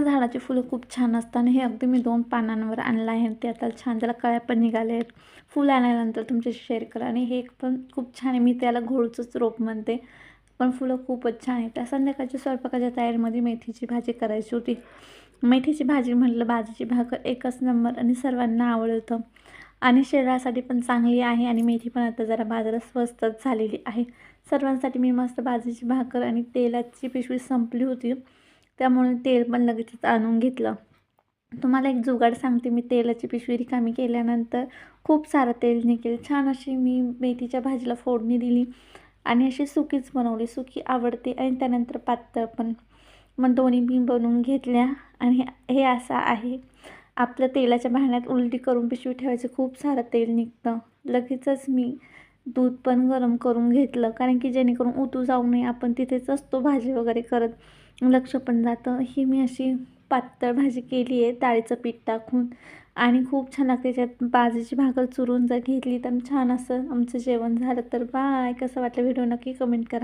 झाडाची फुलं खूप छान असतात आणि हे अगदी मी 2 पानांवर आणलं आहे. ते आता छान त्याला कळ्या पण निघाले आहेत. फुलं आल्यानंतर तुमच्याशी शेअर करा. आणि हे पण खूप छान आहे. मी त्याला घोळचंच रोप म्हणते. पण फुलं खूपच छान आहेत. त्या संध्याकाळच्या स्वयंपाकाच्या तयारीमध्ये मेथीची भाजी करायची होती. मेथीची भाजी म्हटलं भाजीची भाकर एकच नंबर आणि सर्वांना आवडतं आणि शरीरासाठी पण चांगली आहे. आणि मेथी पण आता जरा बाजारात स्वस्तच झालेली आहे. सर्वांसाठी मी मस्त भाजीची भाकर आणि तेलाची पिशवी संपली होती, त्यामुळे तेल पण लगेचच आणून घेतलं. तुम्हाला एक जुगाड सांगते. मी तेलाची पिशवी रिकामी केल्यानंतर खूप सारं तेल निघेल. छान अशी मी मेथीच्या भाजीला फोडणी दिली आणि अशी सुकीच बनवली. सुकी आवडते आणि त्यानंतर पातळ पण. मग दोन्ही मी बनवून घेतल्या. आणि हे असं आहे, आपल्या तेलाच्या भांड्यात उलटी करून पिशवी ठेवायचं, खूप सारं तेल निघतं. लगेचच मी दूध पण गरम करून घेतलं, कारण की जेणेकरून उतू जाऊ नये. आपण तिथेच असतो भाजी वगैरे करत, लक्ष पण जातं. ही मी अशी पातळ भाजी केली आहे डाळीचं पीठ टाकून आणि खूप छान लागते. त्याच्यात बाजरीची भाकर चुरून जर घेतली तर छान असं आमचं जेवण झालं. तर बाय. कसं वाटलं व्हिडिओ नक्की कमेंट करा.